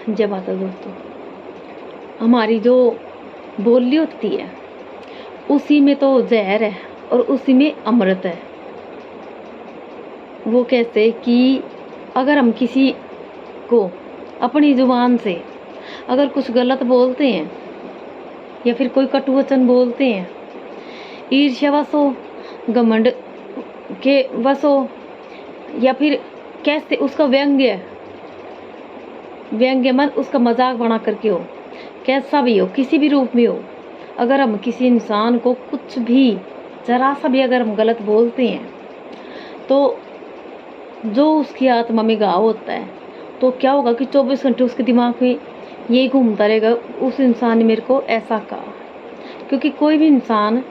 जय माता दोस्तों। हमारी जो बोली होती है उसी में तो जहर है और उसी में अमृत है। वो कैसे कि अगर हम किसी को अपनी जुबान से अगर कुछ गलत बोलते हैं या फिर कोई कटु वचन बोलते हैं, ईर्ष्यावश हो, घमंड के वश हो, या फिर कैसे उसका व्यंग्य मन उसका मजाक बना करके हो, कैसा भी हो, किसी भी रूप में हो, अगर हम किसी इंसान को कुछ भी जरा सा भी अगर हम गलत बोलते हैं तो जो उसकी आत्मा में घाव होता है, तो क्या होगा कि 24 घंटे उसके दिमाग में यही घूमता रहेगा, उस इंसान ने मेरे को ऐसा कहा। क्योंकि कोई भी इंसान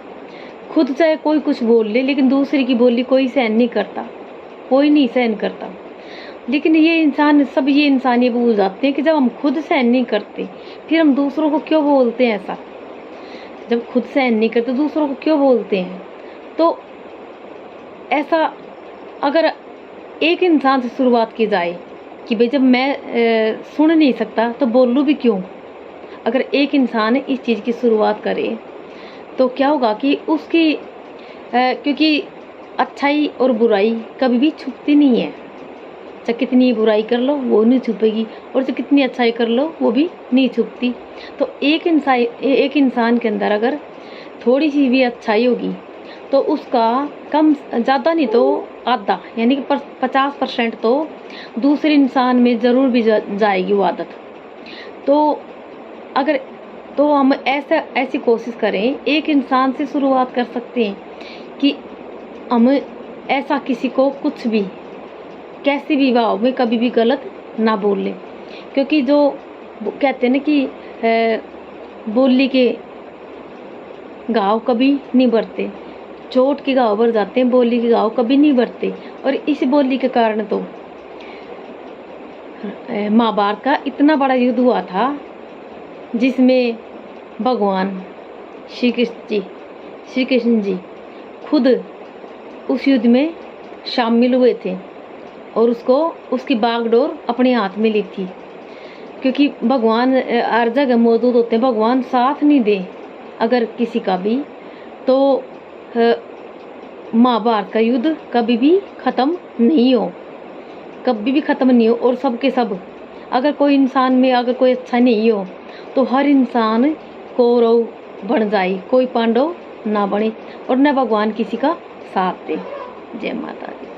खुद चाहे कोई कुछ बोल ले, लेकिन दूसरे की बोली कोई सहन नहीं करता, कोई नहीं सहन करता। लेकिन ये इंसान ये भूल जाते हैं कि जब हम खुद सहन नहीं करते फिर हम दूसरों को क्यों बोलते हैं ऐसा। जब खुद सहन नहीं करते दूसरों को क्यों बोलते हैं। तो ऐसा अगर एक इंसान से शुरुआत की जाए कि भाई जब मैं सुन नहीं सकता तो बोलूँ भी क्यों, अगर एक इंसान इस चीज़ की शुरुआत करे तो क्या होगा कि उसकी क्योंकि अच्छाई और बुराई कभी भी छुपती नहीं है। चाहे कितनी बुराई कर लो वो नहीं छुपेगी, और चाहे कितनी अच्छाई कर लो वो भी नहीं छुपती। तो एक इंसान के अंदर अगर थोड़ी सी भी अच्छाई होगी तो उसका कम ज़्यादा नहीं तो आधा यानी कि 50% तो दूसरे इंसान में ज़रूर भी जाएगी वो आदत। तो अगर तो हम ऐसी कोशिश करें, एक इंसान से शुरुआत कर सकते हैं कि हम ऐसा किसी को कुछ भी कैसी भी भाव में कभी भी गलत ना बोल लें। क्योंकि जो कहते हैं ना कि बोली के घाव कभी नहीं भरते, चोट के घाव भर जाते हैं, बोली के घाव कभी नहीं भरते। और इस बोली के कारण तो महाभारत का इतना बड़ा युद्ध हुआ था जिसमें भगवान श्री कृष्ण जी खुद उस युद्ध में शामिल हुए थे और उसकी बागडोर अपने हाथ में ली थी। क्योंकि भगवान हर जगह मौजूद होते हैं, भगवान साथ नहीं दे अगर किसी का भी, तो महाभारत का युद्ध कभी भी ख़त्म नहीं हो, कभी भी ख़त्म नहीं हो। और सब के सब अगर कोई इंसान में अगर कोई अच्छा नहीं हो तो हर इंसान कौरव बन जाए, कोई पांडव ना बने और न भगवान किसी का साथ दे। जय माता दी।